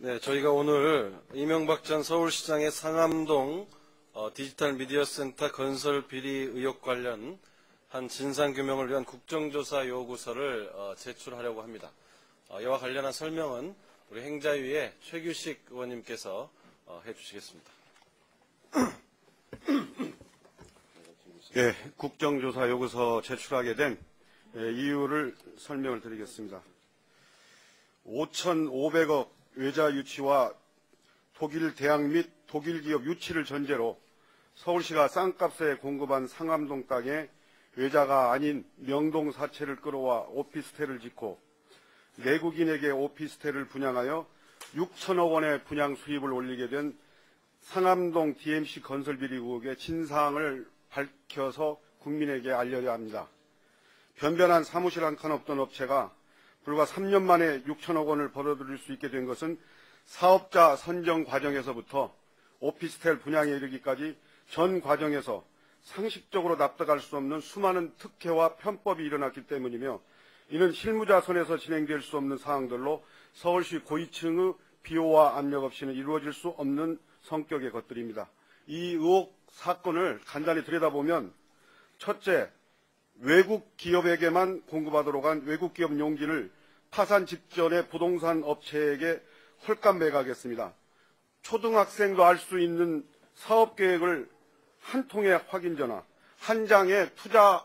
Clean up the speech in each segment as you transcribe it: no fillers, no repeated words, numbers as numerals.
네, 저희가 오늘 이명박 전 서울시장의 상암동 디지털 미디어 센터 건설 비리 의혹 관련 한 진상규명을 위한 국정조사 요구서를 제출하려고 합니다. 이와 관련한 설명은 우리 행자위의 최규식 의원님께서 해주시겠습니다. 예, 국정조사 요구서 제출하게 된 이유를 설명을 드리겠습니다. 5,500억 외자 유치와 독일 대학 및 독일 기업 유치를 전제로 서울시가 싼값에 공급한 상암동 땅에 외자가 아닌 명동 사채를 끌어와 오피스텔을 짓고 내국인에게 오피스텔을 분양하여 6천억 원의 분양 수입을 올리게 된 상암동 DMC 건설 비리 의혹의 진상을 밝혀서 국민에게 알려야 합니다. 변변한 사무실 한 칸 없던 업체가 불과 3년 만에 6천억 원을 벌어들일 수 있게 된 것은 사업자 선정 과정에서부터 오피스텔 분양에 이르기까지 전 과정에서 상식적으로 납득할 수 없는 수많은 특혜와 편법이 일어났기 때문이며, 이는 실무자 손에서 진행될 수 없는 사항들로 서울시 고위층의 비호와 압력 없이는 이루어질 수 없는 성격의 것들입니다. 이 의혹 사건을 간단히 들여다보면, 첫째, 외국 기업에게만 공급하도록 한 외국 기업 용지를 파산 직전에 부동산 업체에게 헐값 매각했습니다. 초등학생도 알 수 있는 사업 계획을 한 통의 확인 전화, 한 장의 투자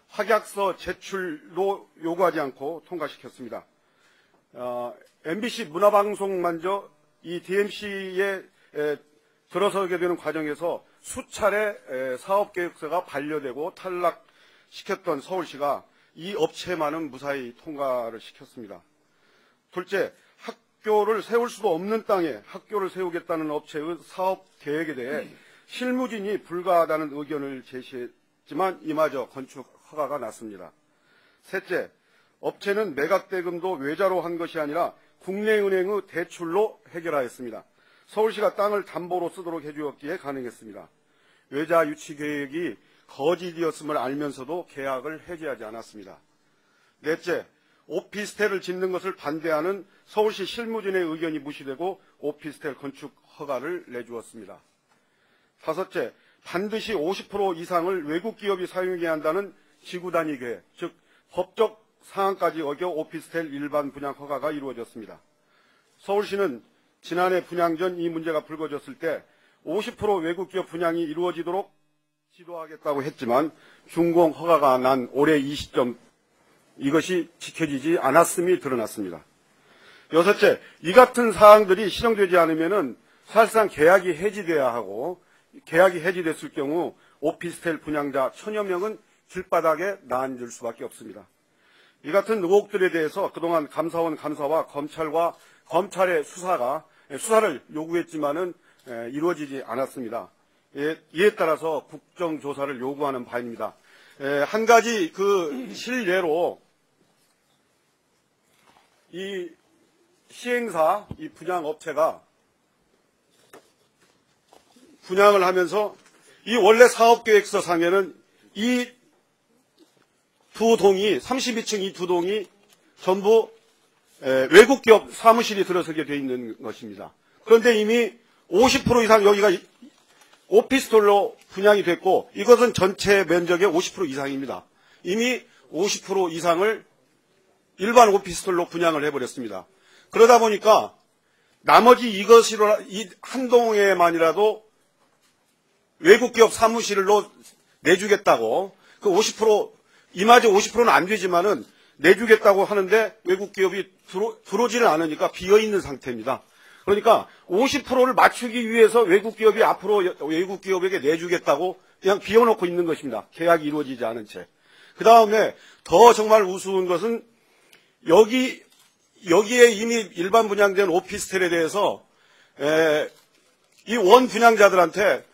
확약서 제출도 요구하지 않고 통과시켰습니다. MBC 문화방송만저 이 DMC에 들어서게 되는 과정에서 수차례 사업계획서가 반려되고 탈락시켰던 서울시가 이 업체만은 무사히 통과를 시켰습니다. 둘째, 학교를 세울 수도 없는 땅에 학교를 세우겠다는 업체의 사업계획에 대해 실무진이 불가하다는 의견을 제시했지만 이마저 건축 허가가 났습니다. 셋째, 업체는 매각대금도 외자로 한 것이 아니라 국내은행의 대출로 해결하였습니다. 서울시가 땅을 담보로 쓰도록 해주었기에 가능했습니다. 외자 유치 계획이 거짓이었음을 알면서도 계약을 해지하지 않았습니다. 넷째, 오피스텔을 짓는 것을 반대하는 서울시 실무진의 의견이 무시되고 오피스텔 건축 허가를 내주었습니다. 다섯째, 반드시 50% 이상을 외국 기업이 사용해야 한다는 지구단위 계획, 즉 법적 사항까지 어겨 오피스텔 일반 분양 허가가 이루어졌습니다. 서울시는 지난해 분양 전 이 문제가 불거졌을 때 50% 외국 기업 분양이 이루어지도록 지도하겠다고 했지만 준공 허가가 난 올해 이 시점 이것이 지켜지지 않았음이 드러났습니다. 여섯째, 이 같은 사항들이 실행되지 않으면은 사실상 계약이 해지돼야 하고, 계약이 해지됐을 경우 오피스텔 분양자 1000여 명은 길바닥에 나앉을 수밖에 없습니다. 이 같은 의혹들에 대해서 그동안 감사원 감사와 검찰과 검찰의 수사를 요구했지만은 이루어지지 않았습니다. 이에 따라서 국정조사를 요구하는 바입니다. 한 가지 그 실례로 이 시행사, 이 분양업체가 분양을 하면서 이 원래 사업계획서 상에는 이 두 동이, 32층 이 두 동이 전부 외국 기업 사무실이 들어서게 되어 있는 것입니다. 그런데 이미 50% 이상 여기가 오피스텔로 분양이 됐고, 이것은 전체 면적의 50% 이상입니다. 이미 50% 이상을 일반 오피스텔로 분양을 해버렸습니다. 그러다 보니까 나머지 이것으로 이 한 동에만이라도 외국 기업 사무실로 내주겠다고, 그 50%, 이마저 50%는 안 되지만은 내주겠다고 하는데 외국 기업이 들어오지는 않으니까 비어있는 상태입니다. 그러니까 50%를 맞추기 위해서 외국 기업이 앞으로 외국 기업에게 내주겠다고 그냥 비워놓고 있는 것입니다. 계약이 이루어지지 않은 채. 그 다음에 더 정말 우스운 것은 여기에 이미 일반 분양된 오피스텔에 대해서 이 원 분양자들한테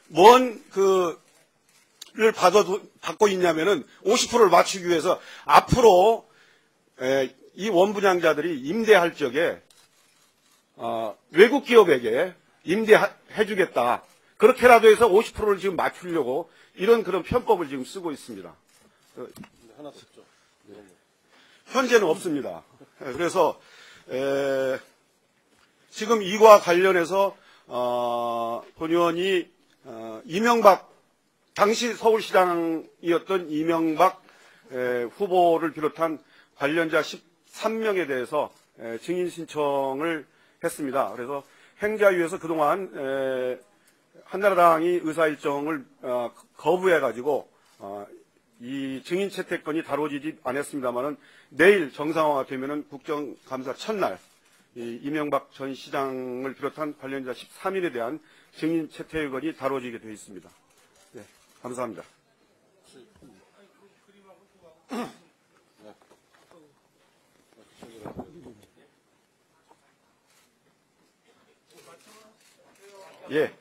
를 받고 있냐면은 50%를 맞추기 위해서 앞으로 이 원 분양자들이 임대할 적에 외국 기업에게 임대해주겠다. 그렇게라도 해서 50%를 지금 맞추려고 이런 그런 편법을 지금 쓰고 있습니다. 하나 썼죠. 현재는 없습니다. 그래서 지금 이와 관련해서 본 의원이 이명박 당시 서울시장이었던 이명박 후보를 비롯한 관련자 13명에 대해서 증인 신청을 했습니다. 그래서 행자위에서 그동안 한나라당이 의사일정을 거부해가지고 이 증인 채택건이 다뤄지지 않았습니다만은 내일 정상화가 되면은 국정감사 첫날 이 이명박 전 시장을 비롯한 관련자 13인에 대한 증인 채택건이 다뤄지게 되어 있습니다. 네, 감사합니다. 예.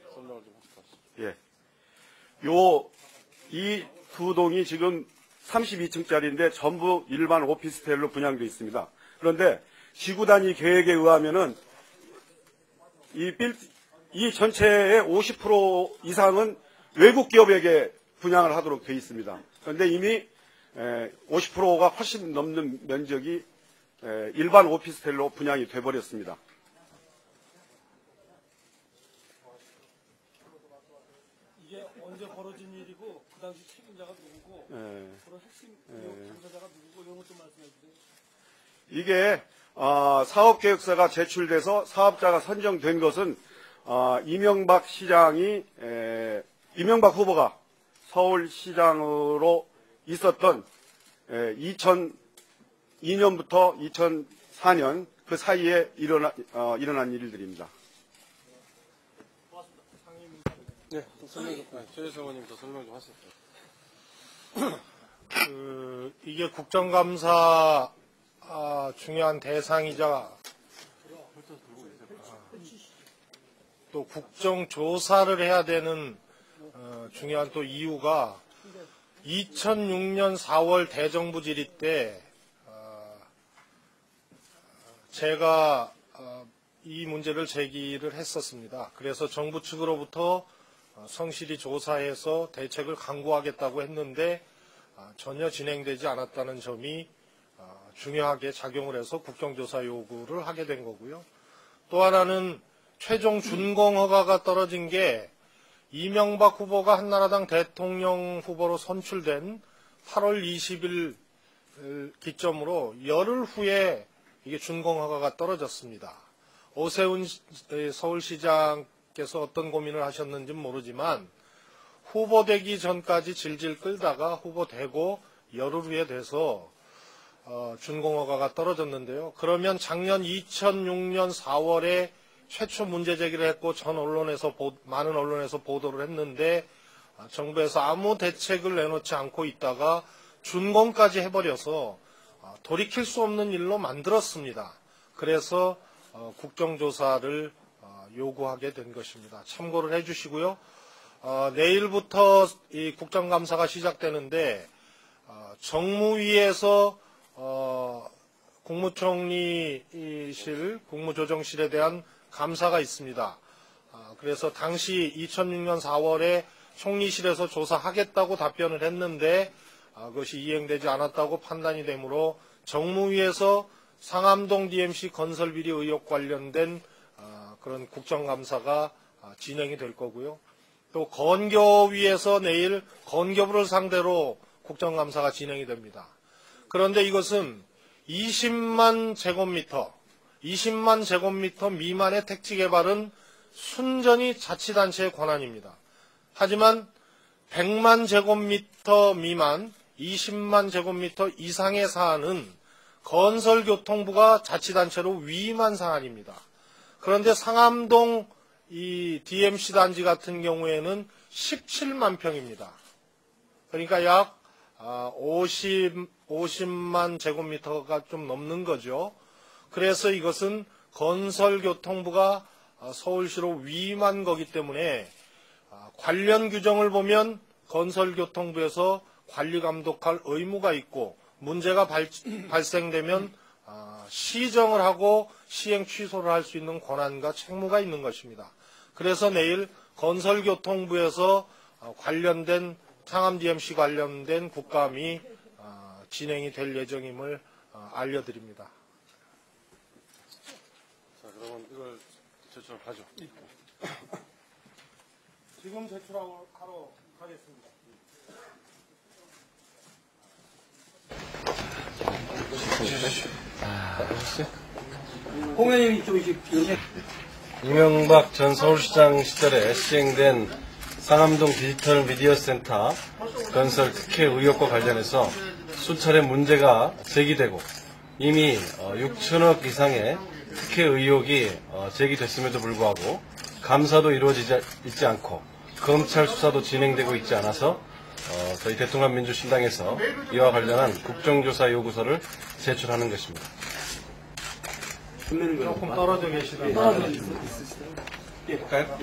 예. 이 두 동이 지금 32층짜리인데 전부 일반 오피스텔로 분양되어 있습니다. 그런데 지구 단위 계획에 의하면은 이 전체의 50% 이상은 외국 기업에게 분양을 하도록 되어 있습니다. 그런데 이미 50%가 훨씬 넘는 면적이 일반 오피스텔로 분양이 돼버렸습니다. 이게 언제 벌어진 일이고 그 당시 책임자가 누구고 그런 핵심 당사자가 누구고 이런 것 좀 말씀해 주세요. 이게 사업계획서가 제출돼서 사업자가 선정된 것은 이명박 후보가 서울시장으로 있었던 2002년부터 2004년 그 사이에 일어난 일들입니다. 네, 최재성 의원님 더 설명 좀 하세요. 이게 국정감사 중요한 대상이자 또 국정조사를 해야 되는 중요한 또 이유가 2006년 4월 대정부 질의 때 제가 이 문제를 제기를 했었습니다. 그래서 정부 측으로부터 성실히 조사해서 대책을 강구하겠다고 했는데 전혀 진행되지 않았다는 점이 중요하게 작용을 해서 국정조사 요구를 하게 된 거고요. 또 하나는 최종 준공 허가가 떨어진 게 이명박 후보가 한나라당 대통령 후보로 선출된 8월 20일 기점으로 열흘 후에 이게 준공 허가가 떨어졌습니다. 오세훈 서울시장께서 어떤 고민을 하셨는지는 모르지만 후보되기 전까지 질질 끌다가 후보되고 열흘 후에 돼서 준공허가가 떨어졌는데요. 그러면 작년 2006년 4월에 최초 문제 제기를 했고 많은 언론에서 보도를 했는데 정부에서 아무 대책을 내놓지 않고 있다가 준공까지 해버려서 돌이킬 수 없는 일로 만들었습니다. 그래서 국정조사를 요구하게 된 것입니다. 참고를 해주시고요. 내일부터 이 국정감사가 시작되는데 정무위에서 국무총리실, 국무조정실에 대한 감사가 있습니다. 그래서 당시 2006년 4월에 총리실에서 조사하겠다고 답변을 했는데 그것이 이행되지 않았다고 판단이 되므로 정무위에서 상암동 DMC 건설비리 의혹 관련된 그런 국정감사가 진행이 될 거고요. 또 건교위에서 내일 건교부를 상대로 국정감사가 진행이 됩니다. 그런데 이것은 20만 제곱미터 미만의 택지 개발은 순전히 자치단체의 권한입니다. 하지만 100만 제곱미터 미만, 20만 제곱미터 이상의 사안은 건설교통부가 자치단체로 위임한 사안입니다. 그런데 상암동 이 DMC 단지 같은 경우에는 17만 평입니다. 그러니까 약 50만 제곱미터가 좀 넘는 거죠. 그래서 이것은 건설교통부가 서울시로 위임한 거기 때문에 관련 규정을 보면 건설교통부에서 관리감독할 의무가 있고 문제가 발생되면 시정을 하고 시행 취소를 할 수 있는 권한과 책무가 있는 것입니다. 그래서 내일 건설교통부에서 관련된 상암 DMC 관련된 국감이 진행이 될 예정임을 알려드립니다. 자, 그러면 이걸 제출하죠. 지금 제출하러 가겠습니다. 홍 의원님 이쪽이시 이명박 전 서울시장 시절에 시행된 상암동 디지털 미디어 센터 건설 특혜 의혹과 관련해서 수차례 문제가 제기되고 이미 6천억 이상의 특혜 의혹이 제기됐음에도 불구하고 감사도 이루어지지 있지 않고 검찰 수사도 진행되고 있지 않아서 저희 대통령 민주신당에서 이와 관련한 국정조사 요구서를 제출하는 것입니다. 조금 떨어져 계시다. 할까요?